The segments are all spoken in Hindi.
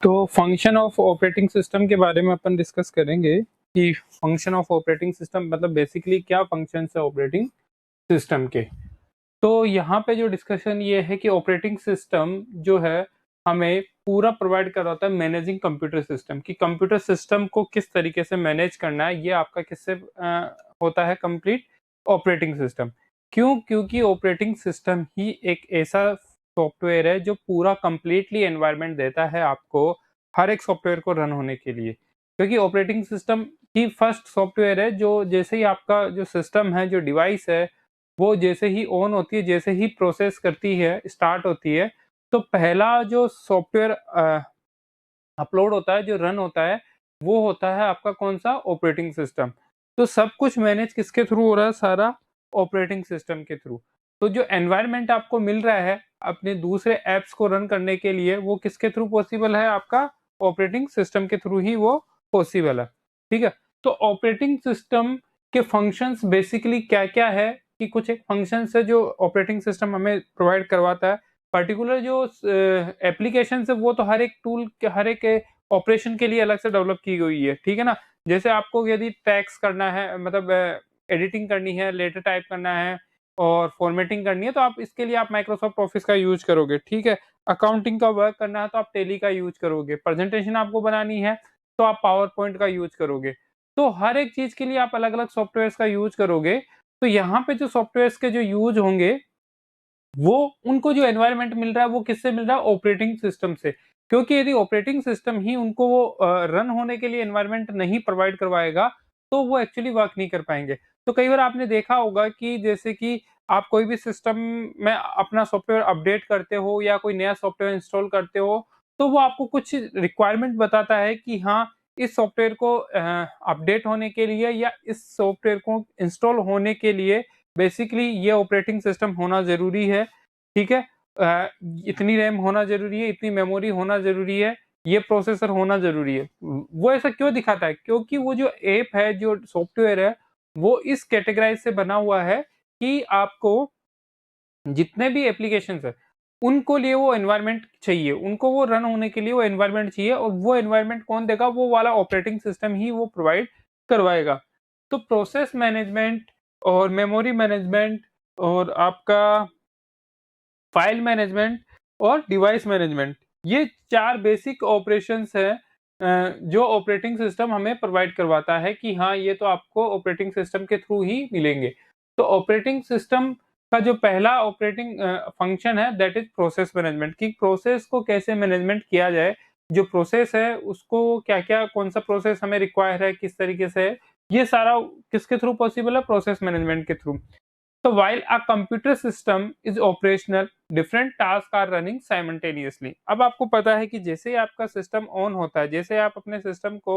तो फंक्शन ऑफ ऑपरेटिंग सिस्टम के बारे में अपन डिस्कस करेंगे कि फंक्शन ऑफ ऑपरेटिंग सिस्टम मतलब बेसिकली क्या फंक्शन है ऑपरेटिंग सिस्टम के। तो यहाँ पे जो डिस्कशन ये है कि ऑपरेटिंग सिस्टम जो है हमें पूरा प्रोवाइड कर होता है मैनेजिंग कंप्यूटर सिस्टम कि कंप्यूटर सिस्टम को किस तरीके से मैनेज करना है। ये आपका किससे होता है कंप्लीट ऑपरेटिंग सिस्टम। क्यों? क्योंकि ऑपरेटिंग सिस्टम ही एक ऐसा सॉफ्टवेयर है जो पूरा कंप्लीटली एनवायरनमेंट देता है आपको हर एक सॉफ्टवेयर को रन होने के लिए। क्योंकि ऑपरेटिंग सिस्टम ही फर्स्ट सॉफ्टवेयर है जो जैसे ही आपका जो सिस्टम है, जो डिवाइस है, वो जैसे ही ऑन होती है, जैसे ही प्रोसेस करती है, स्टार्ट होती है, तो पहला जो सॉफ्टवेयर अपलोड होता है, जो रन होता है, वो होता है आपका कौन-सा? Operating system. तो सब कुछ मैनेज किसके थ्रू हो रहा है? सारा ऑपरेटिंग सिस्टम के थ्रू। तो जो एनवायरनमेंट आपको मिल रहा है अपने दूसरे ऐप्स को रन करने के लिए, वो किसके थ्रू पॉसिबल है? आपका ऑपरेटिंग सिस्टम के थ्रू ही वो पॉसिबल है। ठीक है? तो ऑपरेटिंग सिस्टम के फंक्शंस बेसिकली क्या-क्या है कि कुछ एक फंक्शंस है जो ऑपरेटिंग सिस्टम हमें प्रोवाइड करवाता है। पर्टिकुलर जो एप्लीकेशंस है वो तो हर एक टूल के हर एक ऑपरेशन के लिए अलग से डेवलप की हुई है, ठीक है ना? जैसे आपको यदि टैक्स करना है मतलब एडिटिंग करनी है, लेटर टाइप करना है और फॉर्मेटिंग करनी है तो आप इसके लिए आप माइक्रोसॉफ्ट ऑफिस का यूज़ करोगे, ठीक है? अकाउंटिंग का वर्क करना है तो आप टैली का यूज़ करोगे, प्रेजेंटेशन आपको बनानी है तो आप पावर पॉइंट का यूज़ करोगे। तो हर एक चीज़ के लिए आप अलग-अलग सॉफ्टवेयर्स का यूज़ करोगे, तो यहाँ पे जो सॉफ्टवेयर्स के जो यूज़ होंगे वो उनको जो एनवायरनमेंट मिल रहा है वो किससे मिल रहा है? ऑपरेटिंग सिस्टम से। क्योंकि यदि ऑपरेटिंग सिस्टम ही उनको वो रन होने के लिए एनवायरनमेंट नहीं प्रोवाइड करवाएगा, तो वो एक्चुअली वर्क नहीं कर पाएँगे। तो कई बार आपने देखा होगा कि जैसे कि आप कोई भी सिस्टम में अपना सॉफ्टवेयर अपडेट करते हो या कोई नया सॉफ्टवेयर इंस्टॉल करते हो, तो वो आपको कुछ रिक्वायरमेंट बताता है कि हाँ, इस सॉफ्टवेयर को अपडेट होने के लिए या इस सॉफ्टवेयर को इंस्टॉल होने के लिए बेसिकली ये ऑपरेटिंग सिस्टम होना ज़रूरी है, ठीक है? अ, इतनी रैम होना ज़रूरी है, इतनी मेमोरी होना ज़रूरी है, ये प्रोसेसर होना ज़रूरी है। वो ऐसा क्यों दिखाता है? क्योंकि वो जो ऐप है, जो सॉफ्टवेयर है, वो इस कैटेगराइज़ से बना हुआ है कि आपको जितने भी एप्लीकेशंस हैं, उनको लिए वो एनवायरनमेंट चाहिए, उनको वो रन होने के लिए वो एनवायरनमेंट चाहिए और वो एनवायरनमेंट कौन देगा? वो वाला ऑपरेटिंग सिस्टम ही वो प्रोवाइड करवाएगा। तो प्रोसेस मैनेजमेंट और मेमोरी मैनेजमेंट और आपका फाइल मैनेजमेंट और डिवाइस मैनेजमेंट, ये 4 बेसिक ऑपरेशंस हैं जो ऑपरेटिंग सिस्टम हमें प्रोवाइड करवाता है कि हाँ, ये तो आपको ऑपरेटिंग सिस्टम के थ्रू ही मिलेंगे। तो ऑपरेटिंग सिस्टम का जो पहला ऑपरेटिंग फंक्शन है दैट इज़ प्रोसेस मैनेजमेंट कि प्रोसेस को कैसे मैनेजमेंट किया जाए। जो प्रोसेस है उसको क्या-क्या कौन-सा प्रोसेस हमें रिक्वायर है, किस तरीके से है, ये सारा किसके थ्रू पॉसिबल है? प्रोसेस मैनेजमेंट के through. So while a computer system is operational, different tasks are running simultaneously. अब आपको पता है कि जैसे ही आपका सिस्टम ऑन होता है, जैसे आप अपने सिस्टम को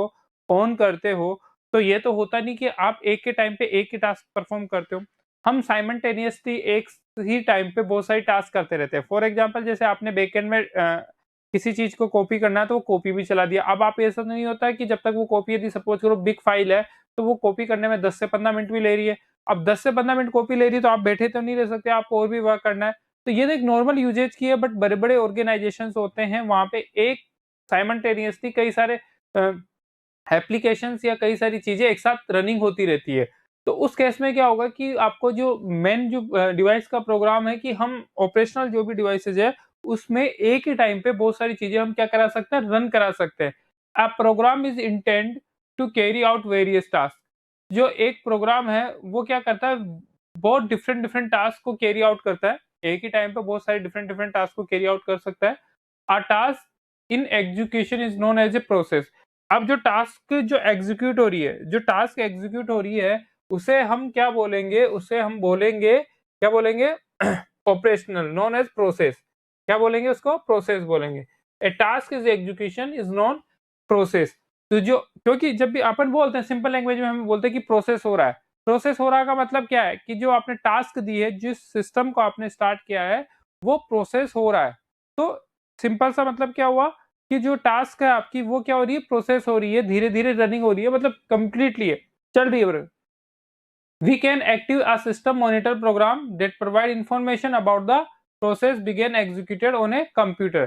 ऑन करते हो, तो ये तो होता नहीं कि आप एक के टाइम पे एक ही टास्क परफॉर्म करते हो। हम साइमल्टेनियसली एक ही टाइम पे बहुत सारी टास्क करते रहते हैं। फॉर एग्जांपल जैसे आपने बैकएंड में किसी चीज़ को कॉपी करना है तो वो कॉपी भी चला दिया। अब आप ऐसा नहीं होता है कि जब तक वो कॉपी यदि सपोज़ करो बिग फाइल है, तो वो कॉपी करने में 10 से 15 मिनट भी ले रही है। अब 10 से 15 मिनट कॉपी ले रही है तो आप बैठे तो नहीं रह सकते, आपको और भी वर्क करना है। तो ये तो एक नॉर्मल यूजेज की है बट बड़े-बड़े ऑर्गेनाइजेशंस होते हैं वहाँ पे एक साइमल्टेनियसली कई सारे अ, एप्लीकेशंस या कई सारी चीज़ें एक साथ रनिंग होती रहती है। तो उस केस में क्या होगा कि आपको जो मेन जो डिवाइस का प्रोग्राम है कि हम ऑपरेशनल जो भी डिवाइसेज़ है, उसमें एक ही टाइम पे बहुत सारी चीज़ें हम क्या करा सकते हैं, रन करा सकते हैं। A program is intend to carry out various task. जो एक प्रोग्राम है, वो क्या करता है, बहुत डिफरेंट डिफरेंट टास्क को कैरी आउट करता है। एक ही टाइम पे बहुत सारे डिफरेंट डिफरेंट टास्क को कैरी आउट कर सकता है। A task in execution is known as a process. अब जो टास्क जो एग्जीक्यूट हो रही है, जो टास्क एग्जीक्यूट हो रही है, उसे हम क्या बोलेंगे? उसे हम बोलेंगे क्या बोलेंगे? Operational known as process. क्या बोलेंगे उसको? प्रोसेस बोलेंगे। A task is execution is known process. तो जो क्योंकि जब भी अपन बोलते हैं सिंपल लैंग्वेज में हम बोलते हैं कि प्रोसेस हो रहा है। प्रोसेस हो रहा का मतलब क्या है कि जो आपने टास्क दी है, जिस सिस्टम को आपने स्टार्ट किया है, वो प्रोसेस हो रहा है। तो सिंपल सा मतलब क्या हुआ कि जो टास्क है आपकी वो क्या हो रही है? प्रोसेस हो रही है, धीरे-धीरे रनिंग हो रही है मतलब कंप्लीटली है, चल रही है। We can active a system monitor program that provide information about the process began executed on a computer.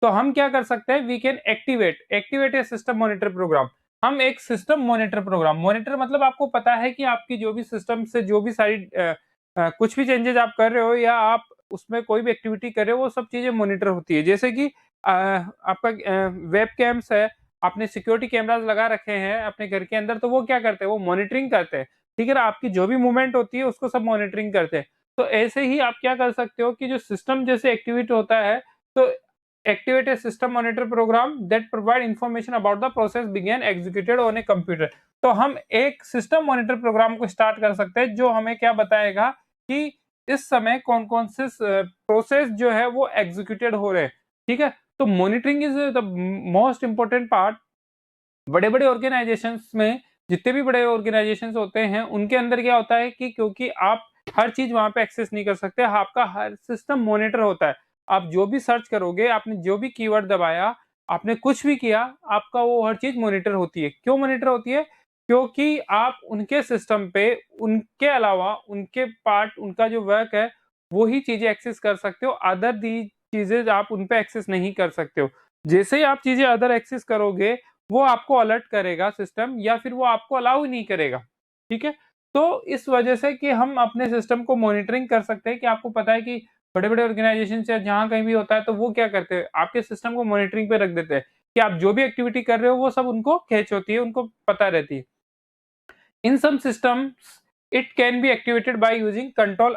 तो हम क्या कर सकते हैं, we can activate a system monitor program. हम एक सिस्टम मॉनिटर प्रोग्राम, मॉनिटर मतलब आपको पता है कि आपकी जो भी सिस्टम से जो भी सारी कुछ भी चेंजेस आप कर रहे हो या आप उसमें कोई भी एक्टिविटी कर रहे हो, वो सब चीजें मॉनिटर होती है। जैसे कि आपका वेब कैम्स है, आपने सिक्योरिटी कैमरास लगा रखे हैं अपने घर के अंदर, तो वो क्या करते हैं, वो मॉनिटरिंग करते हैं, ठीक है ना। आपकी जो भी मूवमेंट होती है उसको सब मॉनिटरिंग करते हैं। तो ऐसे ही आप क्या कर सकते हो कि जो सिस्टम जैसे एक्टिवेट होता है, तो activate a system monitor program that provide information about the process बिगेन एग्जीक्यूटेड ऑन ए कंप्यूटर। तो हम एक सिस्टम मॉनिटर प्रोग्राम को स्टार्ट कर सकते हैं जो हमें क्या बताएगा कि इस समय कौन कौन से प्रोसेस जो है वो एग्जीक्यूटेड हो रहे हैं, ठीक है। तो monitoring is the most important part. बड़े बड़े ऑर्गेनाइजेशंस में, जितने भी बड़े ऑर्गेनाइजेशंस होते हैं, उनके अंदर क्या होता है कि क्योंकि आप हर चीज वहां पे एक्सेस नहीं कर सकते, आपका हर सिस्टम मॉनिटर होता है। आप जो भी सर्च करोगे, आपने जो भी कीवर्ड दबाया, आपने कुछ भी किया, आपका वो हर चीज मॉनिटर होती है। क्यों मॉनिटर होती है? क्योंकि आप उनके सिस्टम पे उनके अलावा उनके पार्ट, उनका जो वर्क है, वही चीजें एक्सेस कर सकते हो। अदर दी चीजें आप उन पे एक्सेस नहीं कर सकते हो। जैसे ही आप चीजें अदर एक्सेस करोगे, वो आपको अलर्ट करेगा सिस्टम, या फिर वो आपको अलाउ ही नहीं करेगा, ठीक है। तो इस वजह से कि हम अपने सिस्टम को मॉनिटरिंग कर सकते हैं, कि आपको पता है कि बड़े बड़े ऑर्गेनाइजेशन से जहां कहीं भी होता है, तो वो क्या करते हैं, आपके सिस्टम को मॉनिटरिंग पे रख देते हैं कि आप जो भी एक्टिविटी कर रहे हो वो सब उनको कैच होती है, उनको पता रहती है। In some systems it can be activated by using control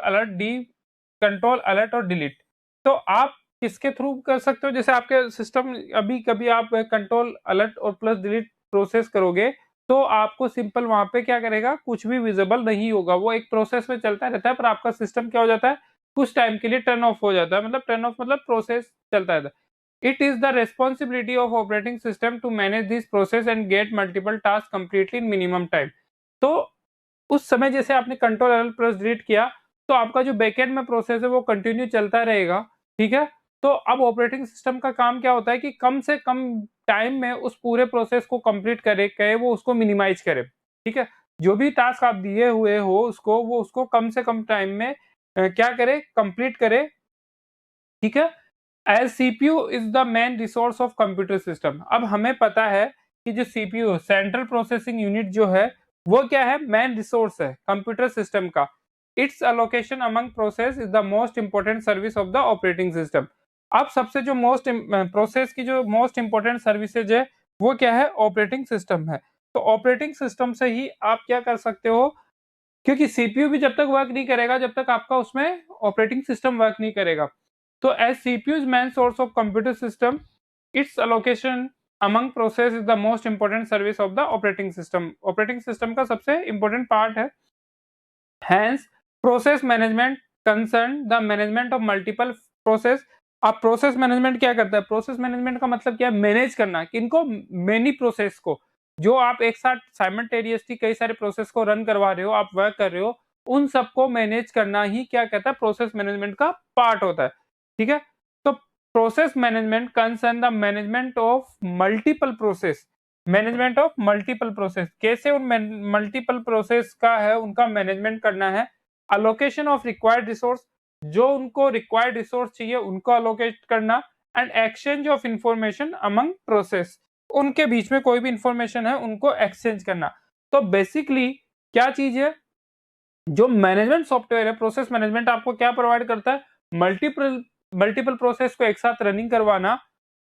alert और डिलीट। तो आप किसके थ्रू कर सकते हो? जैसे आपके सिस्टम, अभी कभी आप कंट्रोल अलर्ट और प्लस डिलीट प्रोसेस करोगे, तो आपको सिंपल वहां पे क्या करेगा, कुछ भी विजिबल नहीं होगा, वो एक प्रोसेस में चलता रहता है, पर आपका सिस्टम क्या हो जाता है, कुछ टाइम के लिए टर्न ऑफ हो जाता है। मतलब टर्न ऑफ मतलब प्रोसेस चलता रहता है। It is the responsibility of operating system to manage this process and get multiple task completely in minimum time. तो उस समय जैसे आपने कंट्रोल अलर्ट प्लस डिलीट किया, तो आपका जो बैकएंड में प्रोसेस है वो कंटिन्यू चलता रहेगा, ठीक है। तो अब ऑपरेटिंग सिस्टम का काम क्या होता है कि कम से कम टाइम में उस पूरे प्रोसेस को कंप्लीट करे, कहे वो उसको मिनिमाइज करे, ठीक है। जो भी टास्क आप दिए हुए हो उसको, वो उसको कम से कम टाइम में क्या करे, कंप्लीट करे, ठीक है। As CPU is the main resource of computer system. अब हमें पता है कि जो सीपीयू, सेंट्रल प्रोसेसिंग यूनिट जो है, वो क्या है, मेन रिसोर्स है कंप्यूटर सिस्टम का। It's allocation among process is the most important service of the operating system. अब सबसे जो मोस्ट प्रोसेस की जो मोस्ट इंपोर्टेंट सर्विसेज है, वो क्या है, ऑपरेटिंग सिस्टम है। तो ऑपरेटिंग सिस्टम से ही आप क्या कर सकते हो, क्योंकि सीपीयू भी जब तक वर्क नहीं करेगा, जब तक आपका उसमें ऑपरेटिंग सिस्टम वर्क नहीं करेगा। तो as CPU is main source of computer system, its allocation among process is the most important service of the operating system. Operating system का सबसे important part है। Hence, process management concern the management of multiple process। अब प्रोसेस मैनेजमेंट क्या करता है? प्रोसेस मैनेजमेंट का मतलब क्या है? मैनेज करना, किनको, मेनी प्रोसेस को, जो आप एक साथ साइमल्टेनियसली कई सारे प्रोसेस को रन करवा रहे हो, आप वर्क कर रहे हो, उन सबको मैनेज करना ही क्या कहता है, प्रोसेस मैनेजमेंट का पार्ट होता है, ठीक है। तो process management concern the management of multiple process. Management of multiple process, कैसे उन मल्टीपल प्रोसेस का है उनका मैनेजमेंट करना है। अलोकेशन ऑफ रिक्वायर्ड रिसोर्स, जो उनको रिक्वायर्ड रिसोर्स चाहिए उनको अलोकेट करना। And exchange of information among process, उनके बीच में कोई भी इंफॉर्मेशन है उनको एक्सचेंज करना। तो बेसिकली क्या चीज है, जो मैनेजमेंट सॉफ्टवेयर है, प्रोसेस मैनेजमेंट आपको क्या प्रोवाइड करता है, मल्टीपल मल्टीपल प्रोसेस को एक साथ रनिंग करवाना,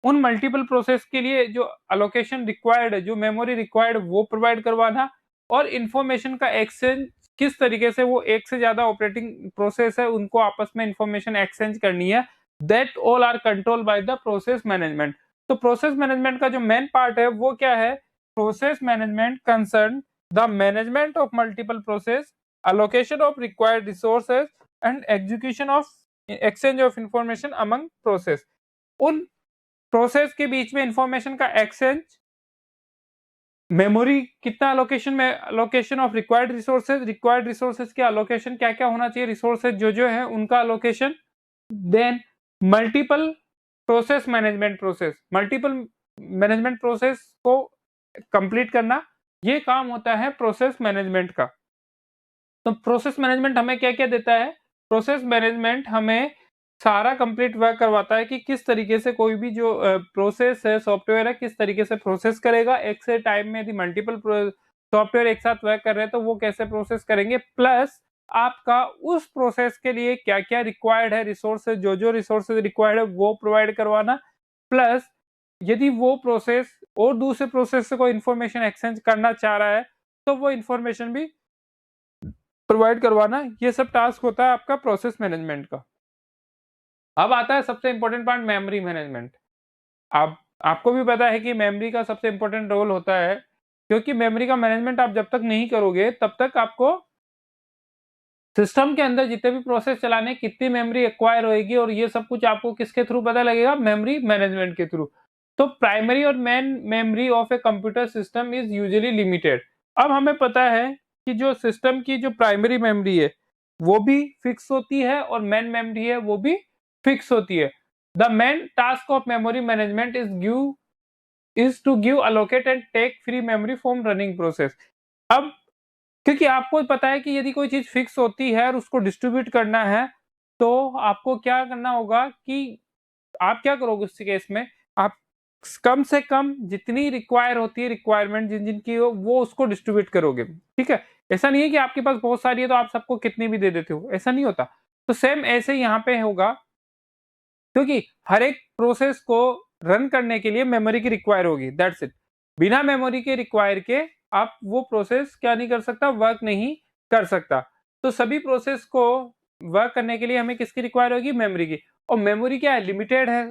उन मल्टीपल प्रोसेस के लिए जो अलोकेशन रिक्वायर्ड है, जो मेमोरी रिक्वायर्ड, वो प्रोवाइड करवाना, और इंफॉर्मेशन का एक्सचेंज, किस तरीके से वो एक से ज्यादा ऑपरेटिंग प्रोसेस है उनको आपस में इंफॉर्मेशन एक्सचेंज करनी है, that all are control by the process management. तो प्रोसेस मैनेजमेंट का जो मेन पार्ट है वो क्या है, process management concern the management of multiple process, allocation of required resources and execution of exchange of information among process। उन प्रोसेस के बीच में इंफॉर्मेशन का एक्सचेंज, मेमोरी कितना अलोकेशन में, अलोकेशन ऑफ रिक्वायर्ड रिसोर्सेज के अलोकेशन क्या क्या होना चाहिए, रिसोर्सेज जो है उनका allocation. Then multiple process management, multiple management process को कंप्लीट करना, ये काम होता है प्रोसेस मैनेजमेंट का। तो प्रोसेस मैनेजमेंट हमें क्या क्या देता है, प्रोसेस मैनेजमेंट हमें सारा कंप्लीट वर्क करवाता है कि किस तरीके से कोई भी जो प्रोसेस है, सॉफ्टवेयर है, किस तरीके से प्रोसेस करेगा। एक से टाइम में यदि मल्टीपल सॉफ्टवेयर एक साथ वर्क कर रहे हैं तो वो कैसे प्रोसेस करेंगे, प्लस आपका उस प्रोसेस के लिए क्या-क्या रिक्वायर्ड है, रिसोर्सेज जो रिसोर्सेज रिक्वायर्ड है वो प्रोवाइड करवाना, प्लस यदि वो प्रोसेस और दूसरे प्रोसेस से कोई इंफॉर्मेशन एक्सचेंज करना चाह रहा है तो वो इंफॉर्मेशन भी प्रोवाइड करवाना। ये सब टास्क होता है आपका प्रोसेस मैनेजमेंट का। अब आता है सबसे इंपॉर्टेंट पार्ट, मेमोरी मैनेजमेंट। आप आपको भी पता है कि मेमोरी का सबसे इंपॉर्टेंट रोल होता है, क्योंकि मेमोरी का मैनेजमेंट आप जब तक नहीं करोगे तब तक आपको सिस्टम के अंदर जितने भी प्रोसेस चलाने कितनी मेमोरी एक्वायर होएगी और ये सब कुछ आपको किसके थ्रू पता लगेगा, मेमोरी मैनेजमेंट के थ्रू। तो प्राइमरी और main memory of a computer system is usually limited. अब हमें पता है कि जो सिस्टम की जो प्राइमरी मेमोरी है वो भी फिक्स होती है और मेन मेमोरी है वो भी फिक्स होती है। The main task of memory management is to give allocate and take free memory from running process. अब क्योंकि आपको पता है कि यदि कोई चीज फिक्स होती है और उसको डिस्ट्रीब्यूट करना है तो आपको क्या करना होगा कि आप क्या करोगे उस केस में, आप कम से कम जितनी रिक्वायर होती है, रिक्वायरमेंट जिन जिनकी हो वो उसको डिस्ट्रीब्यूट करोगे। ठीक है, ऐसा नहीं है कि आपके पास बहुत सारी है तो आप सबको कितनी भी दे देते हो, ऐसा नहीं होता। तो सेम ऐसे यहाँ पे होगा, क्योंकि हर एक प्रोसेस को रन करने के लिए मेमोरी की रिक्वायर होगी, दैट्स इट। बिना मेमोरी के रिक्वायर के आप वो प्रोसेस क्या नहीं कर सकता, वर्क नहीं कर सकता। तो सभी प्रोसेस को वर्क करने के लिए हमें किसकी रिक्वायर होगी, मेमोरी की। और मेमोरी क्या है, लिमिटेड है,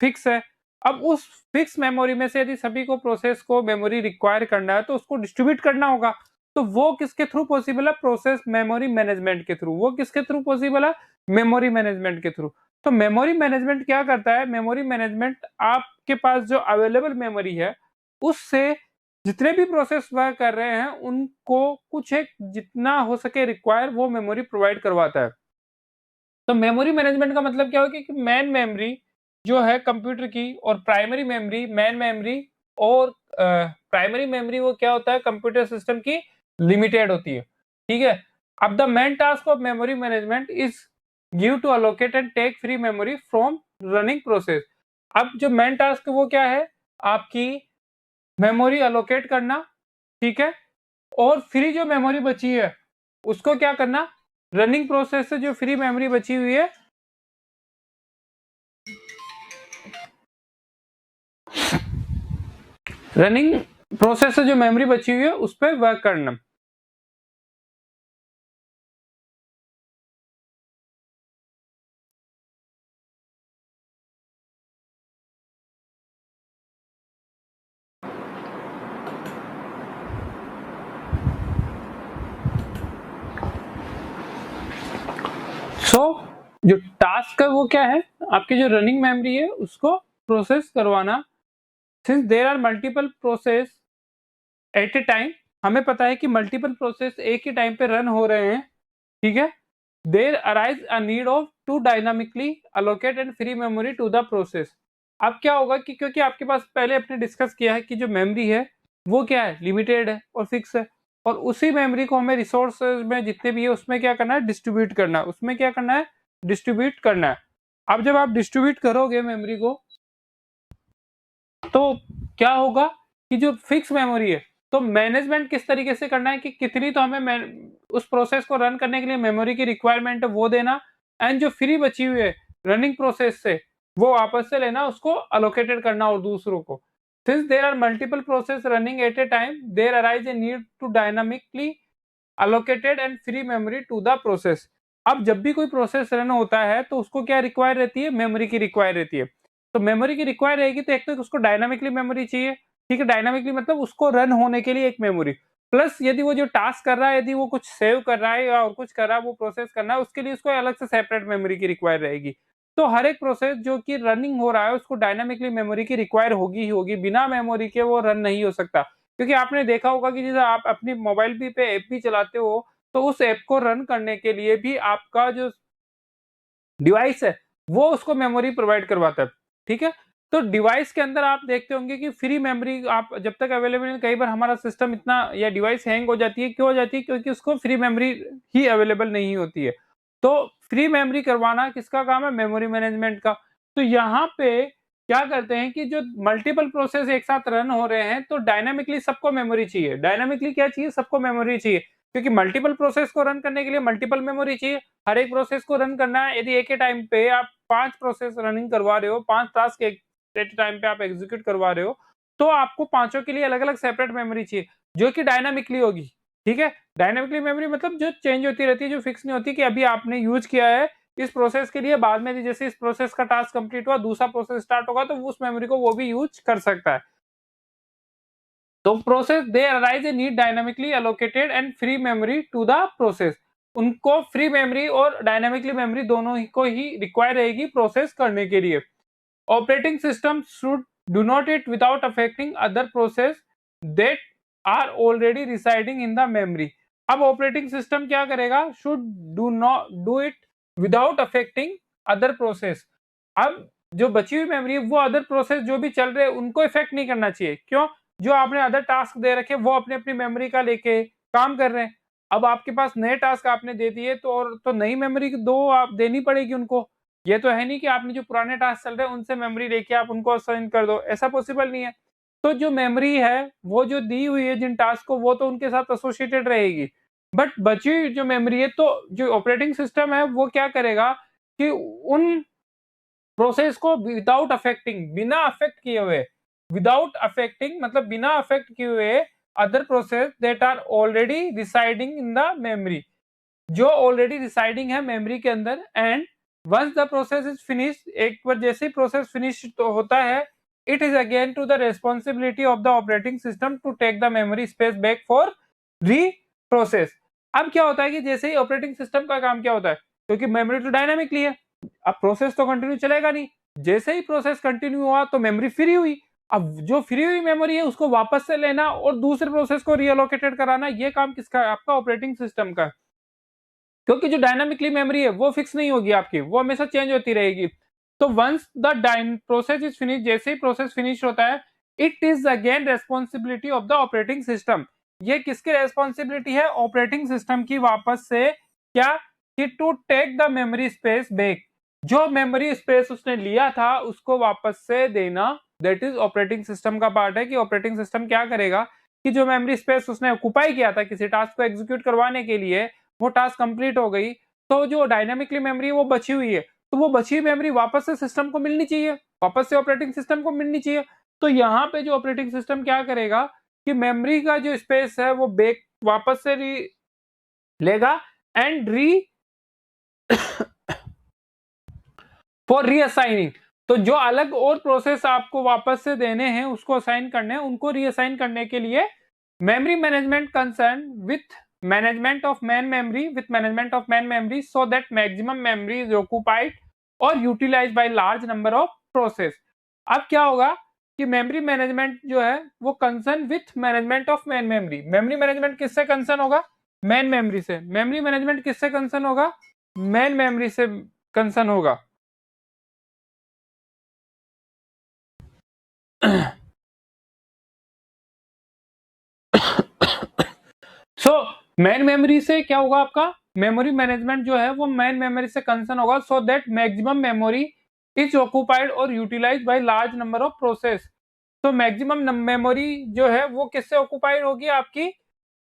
फिक्स है। अब उस फिक्स मेमोरी में से यदि सभी को प्रोसेस को मेमोरी रिक्वायर करना है तो उसको डिस्ट्रीब्यूट करना होगा। तो वो किसके थ्रू पॉसिबल है, प्रोसेस मेमोरी मैनेजमेंट के थ्रू। वो किसके थ्रू पॉसिबल है, मेमोरी मैनेजमेंट के थ्रू। तो मेमोरी मैनेजमेंट क्या करता है, मेमोरी मैनेजमेंट आपके पास जो अवेलेबल मेमोरी है उससे जितने भी प्रोसेस वर्क कर रहे हैं उनको कुछ एक जितना हो सके रिक्वायर वो मेमोरी प्रोवाइड करवाता है। तो मेमोरी मैनेजमेंट का मतलब क्या होगा कि मेन मेमोरी जो है कंप्यूटर की और प्राइमरी मेमोरी, मेन मेमोरी और प्राइमरी मेमोरी वो क्या होता है, कंप्यूटर सिस्टम की लिमिटेड होती है। ठीक है, अब the main task of memory management is give to allocate and take free memory from running process. अब जो मेन टास्क वो क्या है, आपकी मेमोरी अलोकेट करना। ठीक है, और फ्री जो मेमोरी बची है उसको क्या करना, रनिंग प्रोसेस से जो फ्री मेमोरी बची हुई है रनिंग प्रोसेस से जो मेमोरी बची हुई है उस पर वर्क करना। जो टास्क है वो क्या है, आपकी जो रनिंग मेमोरी है उसको प्रोसेस करवाना। Since there are multiple process at a time, हमें पता है कि मल्टीपल प्रोसेस एक ही टाइम पे रन हो रहे हैं। ठीक है, there arise a need of to dynamically allocate and free memory to the process. अब क्या होगा कि क्योंकि आपके पास पहले अपने डिस्कस किया है कि जो मेमोरी है वो क्या है, लिमिटेड है और फिक्स है, और उसी मेमोरी को हमें रिसोर्सेज में जितने भी है उसमें क्या करना है, डिस्ट्रीब्यूट करना है। उसमें क्या करना है, डिस्ट्रीब्यूट करना है। अब जब आप डिस्ट्रीब्यूट करोगे मेमोरी को तो क्या होगा कि जो फिक्स मेमोरी है तो मैनेजमेंट किस तरीके से करना है कि कितनी तो हमें उस प्रोसेस को रन करने के लिए मेमोरी की रिक्वायरमेंट है वो देना, एंड जो फ्री बची हुई है रनिंग प्रोसेस से वो वापस से लेना, उसको अलोकेटेड करना और दूसरों को। Since there are multiple process running at a time there arise a need to dynamically allocated and free memory to the process. अब जब भी कोई प्रोसेस रन होता है तो उसको क्या रिक्वायर रहती है, मेमोरी की रिक्वायर रहती है। तो मेमोरी की रिक्वायर रहेगी तो एक तो उसको डायनामिकली मेमोरी चाहिए। ठीक है, डायनामिकली मतलब उसको रन होने के लिए एक मेमोरी, प्लस यदि वो जो टास्क कर रहा है, यदि वो कुछ सेव कर रहा है या और कुछ कर रहा है, वो प्रोसेस करना है, उसके लिए उसको अलग से सेपरेट मेमोरी की रिक्वायर रहेगी। तो हर एक प्रोसेस जो कि रनिंग हो रहा है उसको डायनामिकली मेमोरी की रिक्वायर होगी ही होगी, बिना मेमोरी के वो रन नहीं हो सकता। क्योंकि आपने देखा होगा कि जैसे आप अपनी मोबाइल भी पे ऐप भी चलाते हो तो उस ऐप को रन करने के लिए भी आपका जो डिवाइस है वो उसको मेमोरी प्रोवाइड करवाता है। ठीक है, तो डिवाइस के अंदर आप देखते होंगे कि फ्री मेमोरी आप जब तक अवेलेबल नहीं, कई बार हमारा सिस्टम इतना या डिवाइस हैंग हो जाती है, क्यों हो जाती है, क्योंकि उसको फ्री मेमोरी ही अवेलेबल नहीं होती है। तो फ्री मेमोरी करवाना किसका काम है? मेमोरी मैनेजमेंट का। तो यहाँ पे क्या करते हैं कि जो मल्टीपल प्रोसेस एक साथ रन हो रहे हैं तो डायनामिकली सबको मेमोरी चाहिए। डायनामिकली क्या चाहिए? सबको मेमोरी चाहिए, क्योंकि मल्टीपल प्रोसेस को रन करने के लिए मल्टीपल मेमोरी चाहिए। हर एक प्रोसेस को रन करना है, यदि एक ही टाइम पे आप 5 प्रोसेस रनिंग करवा रहे हो, 5 टास्क एक एट टाइम पे आप एग्जीक्यूट करवा रहे हो, तो आपको पांचों के लिए अलग-अलग सेपरेट मेमोरी चाहिए, जो कि डायनामिकली होगी। ठीक है? डायनामिकली मेमोरी मतलब जो चेंज होती रहती है, जो फिक्स नहीं होती कि अभी आपने यूज किया है इस प्रोसेस के लिए, बाद में जैसे इस प्रोसेस का टास्क कंप्लीट हुआ, दूसरा प्रोसेस स्टार्ट होगा, तो उस मेमोरी को वो भी यूज कर सकता है। तो process they arise a need dynamically allocated and free memory to the process. उनको फ्री मेमोरी और डायनामिकली मेमोरी दोनों ही को ही रिक्वायर रहेगी प्रोसेस करने के लिए। Operating system should do not it without affecting other process that are already residing in the memory. अब ऑपरेटिंग सिस्टम क्या करेगा? Should do not do it without affecting other process. अब जो बची हुई मेमोरी है वो अदर प्रोसेस जो भी चल रहे हैं उनको इफेक्ट नहीं करना चाहिए। क्यों? जो आपने अदर टास्क दे रखे वो अपनी अपनी मेमोरी का लेके काम कर रहे हैं। अब आपके पास नए टास्क आपने दे दिए तो और तो नई मेमोरी दो आप देनी पड़ेगी उनको। ये तो है नहीं कि आपने जो पुराने टास्क चल रहे हैं उनसे मेमोरी लेके आप उनको असाइन कर दो, ऐसा पॉसिबल नहीं है। तो जो मेमोरी है वो जो दी हुई है जिन टास्क को, वो तो उनके साथ एसोसिएटेड रहेगी। बट बची हुई जो मेमोरी है, तो जो ऑपरेटिंग सिस्टम है वो क्या करेगा कि उन प्रोसेस को विदाउट अफेक्टिंग, बिना अफेक्ट किए हुए, विदाउट अफेक्टिंग मतलब बिना अफेक्ट किए हुए other process that are already residing in the memory, जो ऑलरेडी रिसाइडिंग है मेमोरी के अंदर। And once the process is finish, एक बार जैसे ही प्रोसेस फिनिश तो होता है, it is again to the responsibility of the operating system to take the memory space back for re process. अब क्या होता है कि जैसे ही ऑपरेटिंग सिस्टम का काम क्या होता है, क्योंकि मेमोरी तो डायनामिकली है, अब प्रोसेस तो कंटिन्यू चलेगा नहीं। जैसे ही प्रोसेस कंटिन्यू हुआ तो मेमोरी फ्री हुई। अब जो फ्री हुई मेमोरी है उसको वापस से लेना और दूसरे प्रोसेस को रीअलोकेटेड कराना, ये काम किसका है? आपका ऑपरेटिंग सिस्टम का। क्योंकि जो डायनामिकली मेमोरी है वो फिक्स नहीं होगी आपकी, वो हमेशा चेंज होती रहेगी। तो once the process is finish, जैसे ही प्रोसेस फिनिश होता है, it is again responsibility of the operating system. ये किसकी रेस्पॉन्सिबिलिटी है? ऑपरेटिंग सिस्टम की, वापस से क्या कि to take the memory space back, जो मेमोरी स्पेस उसने लिया था उसको वापस से देना। दैट इज ऑपरेटिंग सिस्टम का पार्ट है कि ऑपरेटिंग सिस्टम क्या करेगा कि जो मेमोरी स्पेस उसने ऑक्यूपाई किया था किसी टास्क को एग्जीक्यूट करवाने के लिए, वो टास्क कंप्लीट हो गई, तो जो डायनामिकली मेमोरी है वो बची हुई है, तो वो बची हुई मेमोरी वापस से सिस्टम को मिलनी चाहिए, वापस से ऑपरेटिंग सिस्टम को मिलनी चाहिए। तो यहाँ पे जो ऑपरेटिंग सिस्टम क्या करेगा कि मेमोरी का जो स्पेस है वो बैक वापस से लेगा एंड फॉर रीअसाइनिंग। तो जो अलग और प्रोसेस आपको वापस से देने हैं, उसको असाइन करने हैं, उनको रीअसाइन करने के लिए memory management concern with management of main memory with management of main memory so that maximum memory is occupied or utilized by large number of process। अब क्या होगा कि मेमोरी मैनेजमेंट जो है वो concern with management of main memory. Memory management किससे कंसर्न होगा? मेन मेमोरी से। मेमोरी मैनेजमेंट किससे कंसर्न होगा? मेन मेमोरी से कंसर्न होगा। सो मेन मेमोरी से क्या होगा आपका? मेमोरी मैनेजमेंट जो है वो मेन मेमोरी से कंसर्न होगा so that maximum memory is occupied और utilize by large number of process. तो मैक्सिमम मेमोरी जो है वो किससे ऑक्यूपाइड होगी? आपकी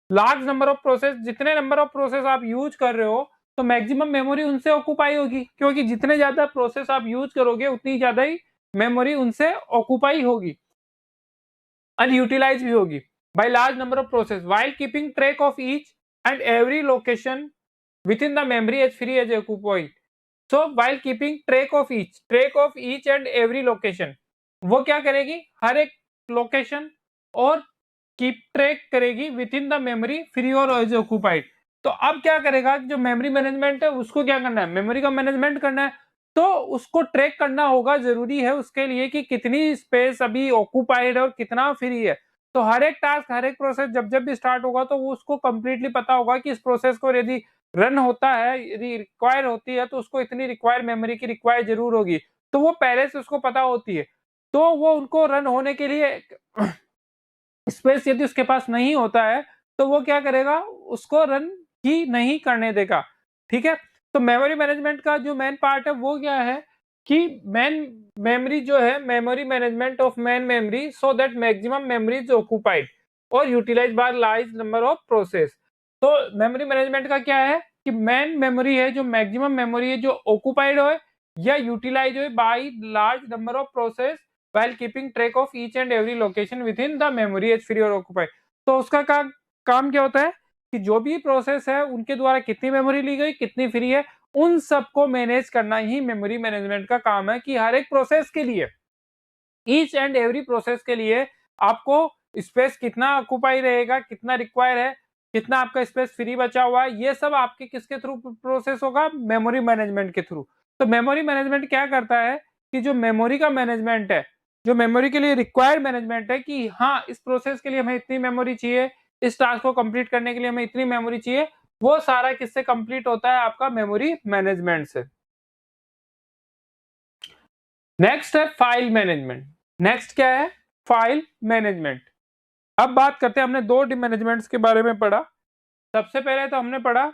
लार्ज नंबर ऑफ प्रोसेस। जितने नंबर ऑफ प्रोसेस आप यूज कर रहे हो तो मैक्सिमम मेमोरी उनसे ऑक्यूपाई होगी, क्योंकि जितने ज्यादा प्रोसेस आप यूज करोगे उतनी ज्यादा ही मेमोरी उनसे ऑक्यूपाई होगी, अनयूटिलाइज भी होगी by large number of process while keeping track of each and every location within the memory as free as occupied। so while keeping track of each and every location, वो क्या करेगी? हर एक लोकेशन और कीप ट्रैक करेगी with in the memory free और एज ऑक्यूपाइड। तो अब क्या करेगा? जो मेमोरी मैनेजमेंट है उसको क्या करना है? मेमोरी का मैनेजमेंट करना है, तो उसको ट्रैक करना होगा, जरूरी है उसके लिए कि कितनी स्पेस अभी ऑक्यूपाइड है और कितना फ्री है। तो हर एक टास्क, हर एक प्रोसेस जब जब भी स्टार्ट होगा तो वो उसको कंप्लीटली पता होगा कि इस प्रोसेस को यदि रन होता है, यदि रिक्वायर होती है तो उसको इतनी रिक्वायर मेमोरी की रिक्वायर जरूर होगी, तो वो पहले से उसको पता होती है। तो वो उनको रन होने के लिए स्पेस यदि उसके पास नहीं होता है तो वो क्या करेगा? उसको रन ही नहीं करने देगा। ठीक है? तो मेमोरी मैनेजमेंट का जो मेन पार्ट है वो क्या है कि मेन मेमोरी जो है, memory management of main memory so that maximum memory is occupied और utilize by large number of process. तो मेमोरी मैनेजमेंट का क्या है कि मेन मेमोरी है, जो मैक्सिमम मेमोरी है, जो ऑक्यूपाइड हो या यूटिलाइज हो bye large number of process while keeping track of each and every location within the memory is free or occupied। तो उसका काम क्या होता है कि जो भी प्रोसेस है उनके द्वारा कितनी मेमोरी ली गई, कितनी फ्री है, उन सबको मैनेज करना ही मेमोरी मैनेजमेंट का काम है। कि हर एक प्रोसेस के लिए, ईच एंड एवरी प्रोसेस के लिए आपको स्पेस कितना ऑक्यूपाई रहेगा, कितना रिक्वायर है, कितना आपका स्पेस फ्री बचा हुआ है, ये सब आपके किसके थ्रू प्रोसेस होगा, मेमोरी मैनेजमेंट के थ्रू। तो मेमोरी मैनेजमेंट क्या करता है कि जो मेमोरी का मैनेजमेंट है, जो मेमोरी के लिए रिक्वायर्ड मैनेजमेंट है कि हाँ इस प्रोसेस के लिए हमें इतनी मेमोरी चाहिए, इस टास्क को कंप्लीट करने के लिए हमें इतनी मेमोरी चाहिए, वो सारा किससे कंप्लीट होता है, आपका मेमोरी मैनेजमेंट से। नेक्स्ट है फाइल मैनेजमेंट। नेक्स्ट क्या है, फाइल मैनेजमेंट। अब बात करते हैं, हमने दो मैनेजमेंट्स के बारे में पढ़ा। सबसे पहले तो हमने पढ़ा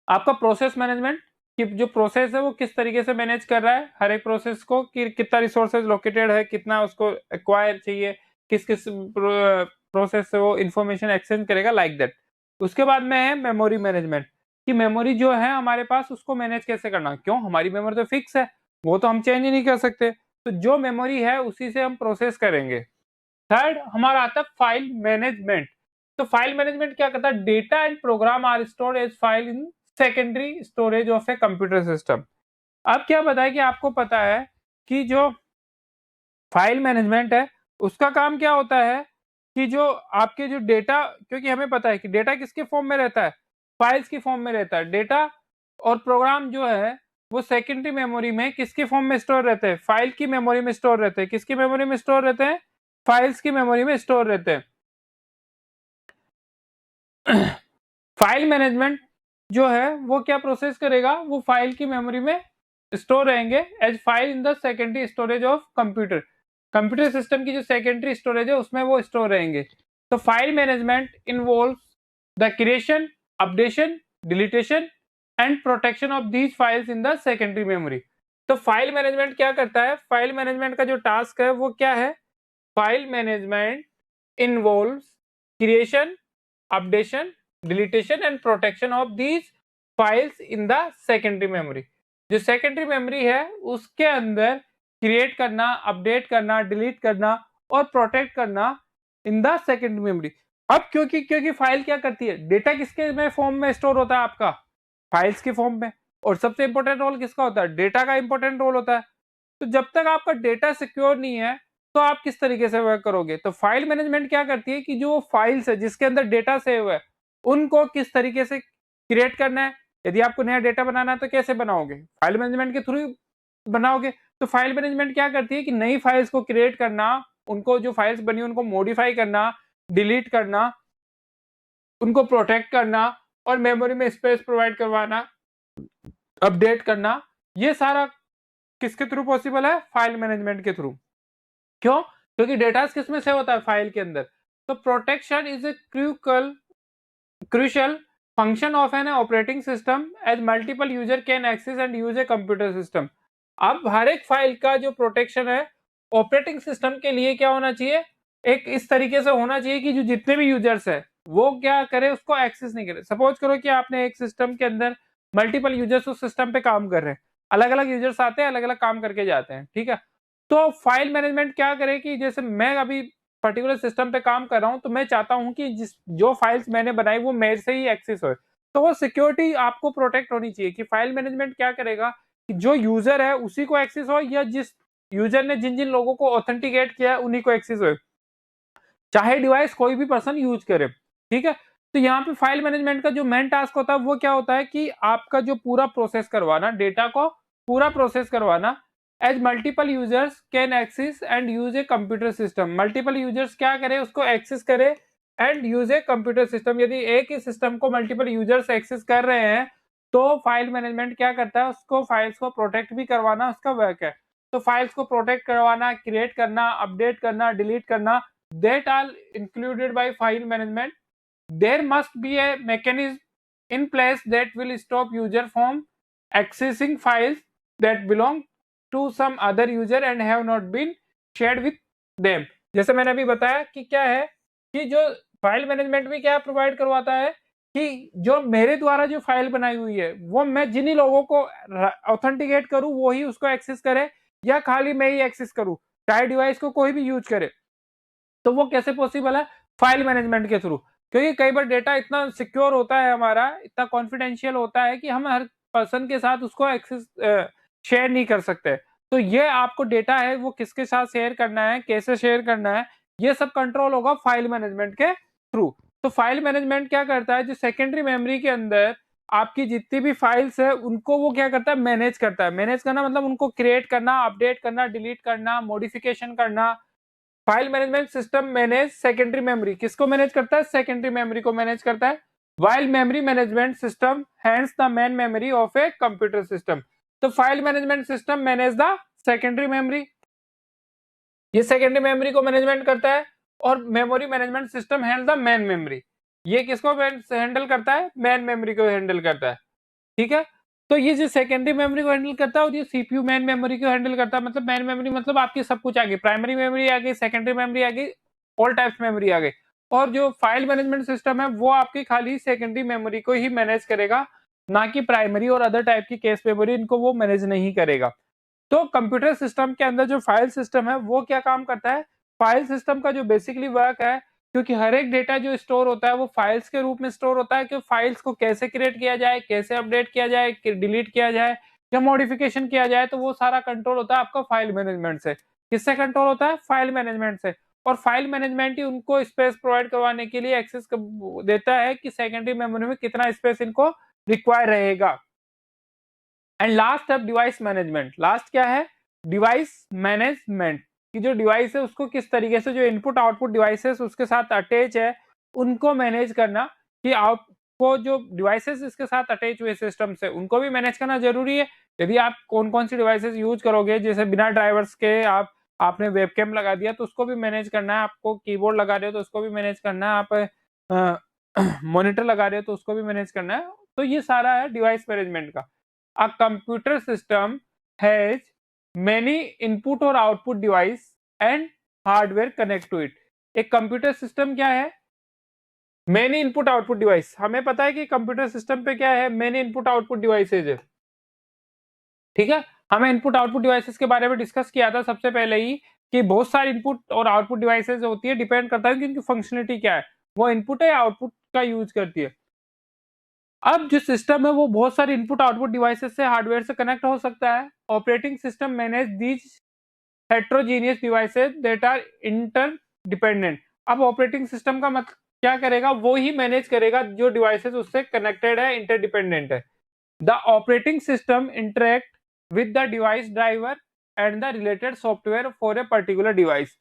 आपका प्रोसेस मैनेजमेंट, कि जो प्रोसेस है वो किस तरीके से मैनेज कर रहा है हर एक प्रोसेस को, कि कितना रिसोर्सेज लोकेटेड है, कितना उसको एक्वायर चाहिए, किस किस प्रोसेस से वो इंफॉर्मेशन एक्सचेंज करेगा, लाइक दैट। उसके बाद में है मेमोरी मैनेजमेंट, कि मेमोरी जो है हमारे पास उसको मैनेज कैसे करना। क्यों, हमारी मेमोरी तो फिक्स है, वो तो हम चेंज ही नहीं कर सकते, तो जो मेमोरी है उसी से हम प्रोसेस करेंगे। थर्ड हमारा आता है फाइल मैनेजमेंट। तो फाइल मैनेजमेंट क्या करता है, data and program are stored as file in secondary storage of a computer system. अब क्या बताया कि आपको पता है कि जो फाइल मैनेजमेंट है उसका काम क्या होता है कि जो आपके जो डेटा, क्योंकि हमें पता है कि डेटा किसके फॉर्म में रहता है, फाइल्स की फॉर्म में रहता है डेटा, और प्रोग्राम जो है वो सेकेंडरी मेमोरी में किसके फॉर्म में स्टोर रहते हैं, फाइल की मेमोरी में स्टोर रहते हैं। किसकी मेमोरी में स्टोर रहते हैं, फाइल्स की मेमोरी में स्टोर रहते हैं। फाइल मैनेजमेंट जो है वो क्या प्रोसेस करेगा, वो फाइल की मेमोरी में स्टोर रहेंगे as file in the secondary storage of computer. Computer system की जो सेकेंडरी स्टोरेज है उसमें वो स्टोर रहेंगे। तो file management involves the creation, updation, deletion and protection of these files in the secondary memory. तो फाइल मैनेजमेंट क्या करता है, फाइल मैनेजमेंट का जो टास्क है वो क्या है, file management involves creation, updation, deletion and protection of these files in the secondary memory. जो सेकेंडरी मेमोरी है उसके अंदर क्रिएट करना, अपडेट करना, डिलीट करना और प्रोटेक्ट करना इन द सेकेंडरी मेमोरी। अब क्योंकि फाइल क्या करती है, डेटा किसके में फॉर्म में स्टोर होता है, आपका फाइल्स के फॉर्म में, और सबसे इंपॉर्टेंट रोल किसका होता है, डेटा का इंपॉर्टेंट रोल होता है। तो जब तक आपका डेटा सिक्योर नहीं है तो आप किस तरीके से वर्क करोगे। तो फाइल मैनेजमेंट क्या करती है कि जो फाइल्स है जिसके अंदर डेटा सेव है उनको किस तरीके से क्रिएट करना है। यदि आपको नया डेटा बनाना है तो कैसे बनाओगे, फाइल मैनेजमेंट के थ्रू बनाओगे। तो फाइल मैनेजमेंट क्या करती है कि नई फाइल्स को क्रिएट करना, उनको जो फाइल्स बनी उनको मॉडिफाई करना, डिलीट करना, उनको प्रोटेक्ट करना और मेमोरी में स्पेस प्रोवाइड करवाना, अपडेट करना, ये सारा किसके थ्रू पॉसिबल है, फाइल मैनेजमेंट के थ्रू। क्यों, क्योंकि डेटा किस में सेव होता है, फाइल के अंदर। तो protection is a crucial function of an operating system as multiple user can access and use a computer system। अब हर एक फाइल का जो प्रोटेक्शन है ऑपरेटिंग सिस्टम के लिए क्या होना चाहिए, एक इस तरीके से होना चाहिए कि जो जितने भी यूजर्स है वो क्या करे, उसको एक्सेस नहीं करे। सपोज करो कि आपने एक सिस्टम के अंदर मल्टीपल यूजर्स उस सिस्टम पे काम कर रहे हैं, अलग अलग यूजर्स आते हैं, अलग अलग काम करके जाते हैं, ठीक है। तो फाइल मैनेजमेंट क्या करे कि जैसे मैं अभी पर्टिकुलर सिस्टम पे काम कर रहा हूं तो मैं चाहता हूं कि जो फाइल्स मैंने बनाई वो मेरे से ही एक्सेस हो, तो वो सिक्योरिटी आपको प्रोटेक्ट होनी चाहिए। कि फाइल मैनेजमेंट क्या करेगा कि जो यूजर है उसी को एक्सेस हो, या जिस यूजर ने जिन जिन लोगों को ऑथेंटिकेट किया है उन्हीं को एक्सेस हो, चाहे डिवाइस कोई भी पर्सन यूज करे, ठीक है। तो यहाँ पे फाइल मैनेजमेंट का जो मेन टास्क होता है वो क्या होता है कि आपका जो पूरा प्रोसेस करवाना, डेटा को पूरा प्रोसेस करवाना as multiple users can access and use a computer system. Multiple users क्या करे, उसको एक्सेस करे and use a computer system. यदि एक ही सिस्टम को मल्टीपल यूजर्स एक्सेस कर रहे हैं तो फाइल मैनेजमेंट क्या करता है, उसको फाइल्स को प्रोटेक्ट भी करवाना उसका वर्क है। तो फाइल्स को प्रोटेक्ट करवाना, क्रिएट करना, अपडेट करना, डिलीट करना, that are included by file management। There must be a mechanism in place that will stop user from accessing files that belong to some other user and have not been shared with them। जैसे मैंने अभी बताया कि क्या है कि जो फाइल मैनेजमेंट भी क्या प्रोवाइड करवाता है कि जो मेरे द्वारा जो फाइल बनाई हुई है वो मैं जिन्हीं लोगों को ऑथेंटिकेट करूं वो ही उसको एक्सेस करे या खाली मैं ही एक्सेस करूं, चाहे डिवाइस को कोई भी यूज करे। तो वो कैसे पॉसिबल है? फाइल मैनेजमेंट के थ्रू। क्योंकि कई बार डेटा इतना सिक्योर होता है हमारा, इतना कॉन्फिडेंशियल होता है कि हम हर पर्सन के साथ उसको एक्सेस शेयर नहीं कर सकते। तो ये आपको डेटा है वो किसके साथ शेयर करना है, कैसे शेयर करना है, ये सब कंट्रोल होगा फाइल मैनेजमेंट के थ्रू। तो फाइल मैनेजमेंट क्या करता है, जो सेकेंडरी मेमोरी के अंदर आपकी जितनी भी फाइल्स है उनको वो क्या करता है, मैनेज करता है। मैनेज करना मतलब उनको क्रिएट करना, अपडेट करना, डिलीट करना, मॉडिफिकेशन करना। File management system manage secondary memory, किसको मैनेज करता है? सेकेंडरी मेमोरी को मैनेज करता है। While memory management system hands the main memory of a computer system. तो file management system manage the secondary memory, ये सेकेंडरी मेमोरी को मैनेजमेंट करता है। और memory management system handle the main memory, ये किसको हैंडल करता है? मेन मेमोरी को हैंडल करता है। ठीक है, तो ये जो सेकेंडरी मेमोरी को हैंडल करता है और ये सीपीयू मेन मेमोरी को हैंडल करता है। मतलब मेन मेमोरी मतलब आपकी सब कुछ आ गई, प्राइमरी मेमोरी आ गई, सेकेंडरी मेमोरी आ गई, ऑल टाइप्स मेमोरी आ गई। और जो फाइल मैनेजमेंट सिस्टम है वो आपकी खाली सेकेंडरी मेमोरी को ही मैनेज करेगा, ना कि प्राइमरी और अदर टाइप की केस मेमोरी, इनको वो मैनेज नहीं करेगा। तो कंप्यूटर सिस्टम के अंदर जो फाइल सिस्टम है वो क्या काम करता है? फाइल सिस्टम का जो बेसिकली वर्क है, क्योंकि हर एक डेटा जो स्टोर होता है वो फाइल्स के रूप में स्टोर होता है, कि फाइल्स को कैसे क्रिएट किया जाए, कैसे अपडेट किया जाए, डिलीट किया जाए या मॉडिफिकेशन किया जाए, तो वो सारा कंट्रोल होता है आपका फाइल मैनेजमेंट से। किससे कंट्रोल होता है? फाइल मैनेजमेंट से। और फाइल मैनेजमेंट ही उनको स्पेस प्रोवाइड करवाने के लिए एक्सेस देता है कि सेकेंडरी मेमोरी में कितना स्पेस इनको रिक्वायर रहेगा। एंड लास्ट अब डिवाइस मैनेजमेंट। लास्ट क्या है? डिवाइस मैनेजमेंट, कि जो डिवाइस है उसको किस तरीके से जो इनपुट आउटपुट डिवाइसेस उसके साथ अटैच है उनको मैनेज करना, कि आपको जो डिवाइसेस इसके साथ अटैच हुए सिस्टम से उनको भी मैनेज करना जरूरी है। यदि आप कौन कौन सी डिवाइसेस यूज करोगे, जैसे बिना ड्राइवर्स के आपने वेबकैम लगा दिया तो उसको भी मैनेज करना है, आपको कीबोर्ड लगा रहे हो तो उसको भी मैनेज करना है, आप मॉनिटर लगा रहे हो तो उसको भी मैनेज करना है। तो ये सारा है डिवाइस मैनेजमेंट का। A computer system has many input और output device and hardware connect to it। एक कंप्यूटर सिस्टम क्या है? Many input output device. हमें पता है कि कंप्यूटर सिस्टम पे क्या है? मेनी इनपुट आउटपुट डिवाइसेज है। ठीक है, हमें इनपुट आउटपुट डिवाइसेस के बारे में डिस्कस किया था सबसे पहले ही, कि बहुत सारी इनपुट और आउटपुट डिवाइसेज होती है, डिपेंड करता है कि उनकी फंक्शनलिटी क्या है, वो इनपुट है या आउटपुट का यूज करती है। अब जो सिस्टम है वो बहुत सारे इनपुट आउटपुट डिवाइसेस से, हार्डवेयर से कनेक्ट हो सकता है। Operating system manage these heterogeneous devices that are interdependent. अब ऑपरेटिंग सिस्टम का मतलब क्या करेगा? वो ही मैनेज करेगा जो डिवाइसेस उससे कनेक्टेड है, इंटरडिपेंडेंट है। The operating system interact with the device driver and the related software for a particular device.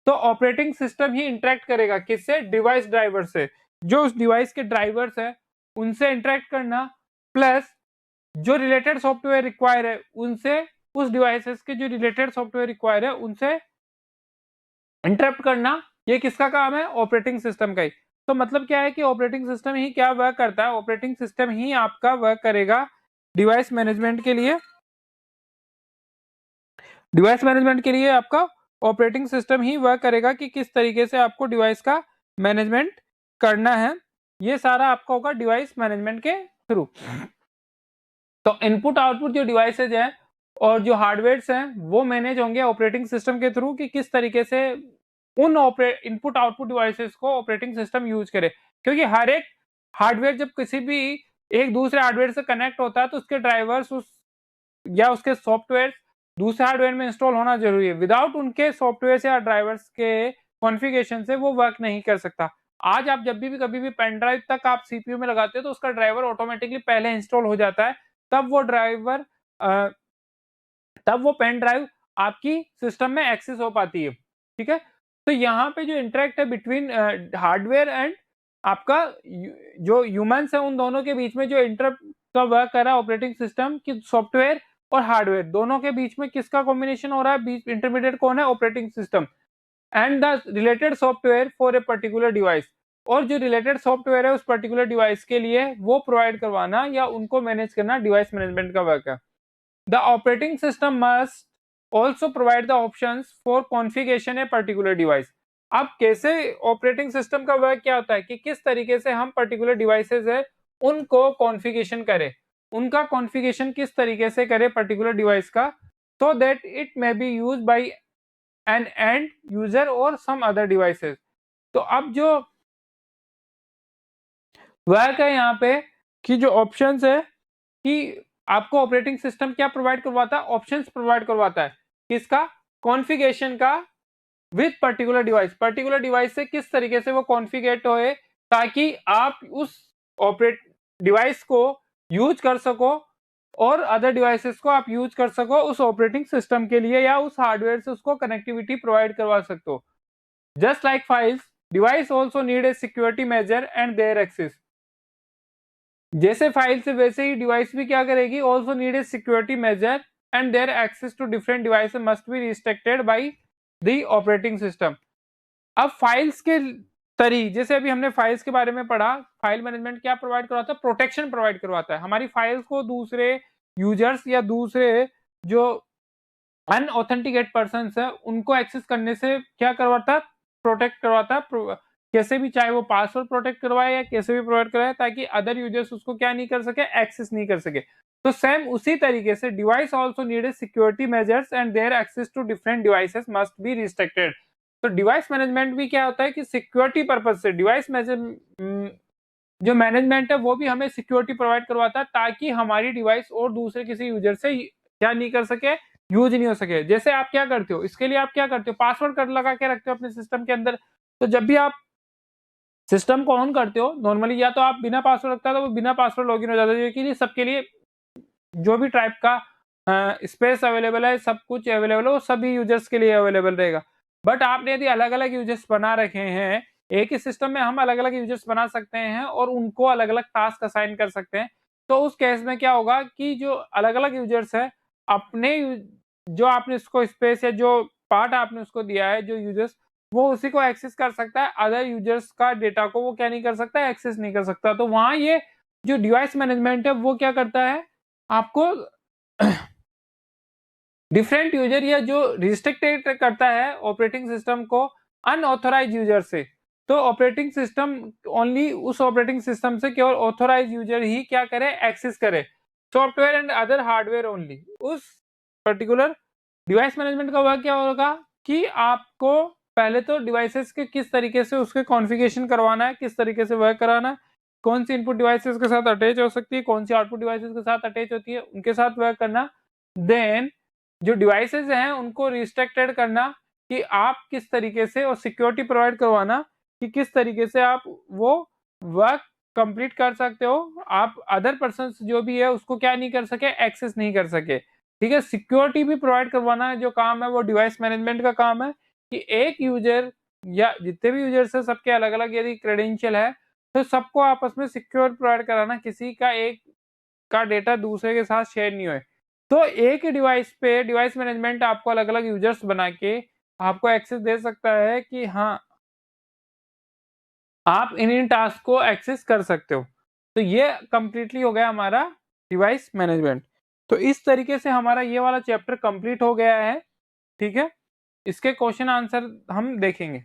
तो ऑपरेटिंग सिस्टम ही इंटरेक्ट करेगा किससे? डिवाइस ड्राइवर से। जो उस डिवाइस के ड्राइवर्स है उनसे इंटरेक्ट करना, प्लस जो रिलेटेड सॉफ्टवेयर रिक्वायर है उनसे, उस डिवाइसेस के जो रिलेटेड सॉफ्टवेयर रिक्वायर है उनसे इंटरप्ट करना, ये किसका काम है? ऑपरेटिंग सिस्टम का ही। तो मतलब क्या है कि ऑपरेटिंग सिस्टम ही क्या वर्क करता है? ऑपरेटिंग सिस्टम ही आपका वर्क करेगा डिवाइस मैनेजमेंट के लिए। डिवाइस मैनेजमेंट के लिए आपका ऑपरेटिंग सिस्टम ही वर्क करेगा कि किस तरीके से आपको डिवाइस का मैनेजमेंट करना है। ये सारा आपका होगा डिवाइस मैनेजमेंट के थ्रू। तो इनपुट आउटपुट जो डिवाइसेज हैं और जो हार्डवेयर्स हैं वो मैनेज होंगे ऑपरेटिंग सिस्टम के थ्रू, कि किस तरीके से उन इनपुट आउटपुट डिवाइसेस को ऑपरेटिंग सिस्टम यूज करे। क्योंकि हर एक हार्डवेयर जब किसी भी एक दूसरे हार्डवेयर से कनेक्ट होता है तो उसके ड्राइवर्स या उसके सॉफ्टवेयर दूसरे हार्डवेयर में इंस्टॉल होना जरूरी है। विदाउट उनके सॉफ्टवेयर या ड्राइवर्स के कॉन्फ़िगरेशन से वो वर्क नहीं कर सकता। आज आप जब भी कभी भी पेन ड्राइव तक आप सीपीयू में लगाते हो तो उसका ड्राइवर ऑटोमेटिकली पहले इंस्टॉल हो जाता है, तब वो पेन ड्राइव आपकी सिस्टम में एक्सेस हो पाती है। ठीक है, तो यहाँ पे जो इंटरेक्ट है बिटवीन हार्डवेयर एंड आपका जो ह्यूमंस है, उन दोनों के बीच में जो इंटरप्ट का वर्क कर रहा है ऑपरेटिंग सिस्टम की, सॉफ्टवेयर और हार्डवेयर दोनों के बीच में किसका कॉम्बिनेशन हो रहा है? बीच इंटरमीडिएट कौन है? Operating system and the related software for a particular device. और जो रिलेटेड सॉफ्टवेयर है उस पर्टिकुलर डिवाइस के लिए वो प्रोवाइड करवाना या उनको मैनेज करना डिवाइस मैनेजमेंट का वर्क है। The operating system must also provide the options for configuration a particular device. अब कैसे ऑपरेटिंग सिस्टम का वर्क क्या होता है कि किस तरीके से हम पर्टिकुलर डिवाइसेस है उनको कॉन्फ़िगरेशन करें, उनका कॉन्फ़िगरेशन किस तरीके से करें पर्टिकुलर डिवाइस का, so that it may be used by an end user or some other devices। तो अब जो वर्क है यहाँ पे कि जो ऑप्शंस है कि आपको ऑपरेटिंग सिस्टम क्या प्रोवाइड करवाता है, ऑप्शंस प्रोवाइड करवाता है किसका, कॉन्फ़िगरेशन का विद पर्टिकुलर डिवाइस से किस तरीके से वो कॉन्फ़िगरेट होए ताकि आप उस ऑपरेट डिवाइस को यूज कर सको और अदर डिवाइसेस को आप यूज कर सको उस ऑपरेटिंग सिस्टम के लिए या उस हार्डवेयर से उसको कनेक्टिविटी प्रोवाइड करवा सकते हो। Just like files, device also need a security measure and their access. जैसे फाइल से वैसे ही डिवाइस भी क्या करेगी, also need a security measure and their access to different devices must be restricted by the operating system. अब फाइल्स के जैसे अभी हमने फाइल्स के बारे में पढ़ा, फाइल मैनेजमेंट क्या प्रोवाइड करवाता है, प्रोटेक्शन प्रोवाइड करवाता है। हमारी फाइल्स को दूसरे यूजर्स या दूसरे जो अनऑथेंटिकेट पर्सन्स है उनको एक्सेस करने से क्या करवाता है, प्रोटेक्ट करवाता है, कैसे भी, चाहे वो पासवर्ड प्रोटेक्ट करवाए या कैसे भी प्रोवाइड करवाए ताकि अदर यूजर्स उसको क्या नहीं कर सके, एक्सेस नहीं कर सके। तो सेम उसी तरीके से device also need security measures and their access to different devices must be restricted. तो डिवाइस मैनेजमेंट भी क्या होता है कि सिक्योरिटी पर्पज से डिवाइस जो मैनेजमेंट है वो भी हमें सिक्योरिटी प्रोवाइड करवाता है ताकि हमारी डिवाइस और दूसरे किसी यूजर से क्या नहीं कर सके, यूज नहीं हो सके। जैसे आप क्या करते हो, इसके लिए आप क्या करते हो, पासवर्ड कर लगा के रखते हो अपने सिस्टम के अंदर। तो जब भी आप सिस्टम को ऑन करते हो नॉर्मली या तो आप बिना पासवर्ड रखता है तो वो बिना पासवर्ड लॉगिन हो जाता है, क्योंकि सबके लिए जो भी टाइप का स्पेस अवेलेबल है, सब कुछ अवेलेबल है, वो सभी यूजर्स के लिए अवेलेबल रहेगा। बट आपने यदि अलग अलग यूजर्स बना रखे हैं, एक ही सिस्टम में हम अलग अलग यूजर्स बना सकते हैं और उनको अलग अलग टास्क असाइन कर सकते हैं। तो उस केस में क्या होगा कि जो अलग अलग यूजर्स है अपने जो आपने उसको स्पेस या जो पार्ट आपने उसको दिया है, जो यूजर्स वो उसी को एक्सेस कर सकता है, अदर यूजर्स का डेटा को वो क्या नहीं कर सकता, एक्सेस नहीं कर सकता। तो वहां ये जो डिवाइस मैनेजमेंट है वो क्या करता है, आपको डिफरेंट यूजर या जो रिस्ट्रिक्टेड करता है ऑपरेटिंग सिस्टम को अनऑथोराइज यूजर से। तो ऑपरेटिंग सिस्टम ओनली उस ऑपरेटिंग सिस्टम से केवल ऑथोराइज यूजर ही क्या करे, एक्सेस करे software and other hardware only. उस पर्टिकुलर डिवाइस मैनेजमेंट का वर्क क्या होगा कि आपको पहले तो डिवाइसेस के किस तरीके से उसके कॉन्फ़िगरेशन करवाना है, किस तरीके से वर्क कराना है, कौन सी इनपुट डिवाइसेस के साथ अटैच हो सकती है, कौन सी आउटपुट डिवाइसेस के साथ अटैच होती है, उनके साथ वर्क करना। देन जो डिवाइसेस हैं उनको रिस्ट्रिक्टेड करना कि आप किस तरीके से, और सिक्योरिटी प्रोवाइड करवाना कि किस तरीके से आप वो वर्क कंप्लीट कर सकते हो, आप अदर पर्सन जो भी है उसको क्या नहीं कर सके, एक्सेस नहीं कर सके। ठीक है, सिक्योरिटी भी प्रोवाइड करवाना जो काम है वो डिवाइस मैनेजमेंट का काम है कि एक यूजर या जितने भी यूजर्स है सबके अलग अलग यदि क्रेडेंशियल है तो सबको आपस में सिक्योर प्रोवाइड कराना, किसी का एक का डेटा दूसरे के साथ शेयर नहीं होए। तो एक ही डिवाइस पे डिवाइस मैनेजमेंट आपको अलग अलग यूजर्स बना के आपको एक्सेस दे सकता है कि हाँ आप इन टास्क को एक्सेस कर सकते हो। तो ये कंप्लीटली हो गया हमारा डिवाइस मैनेजमेंट। तो इस तरीके से हमारा ये वाला चैप्टर कंप्लीट हो गया है। ठीक है, इसके क्वेश्चन आंसर हम देखेंगे।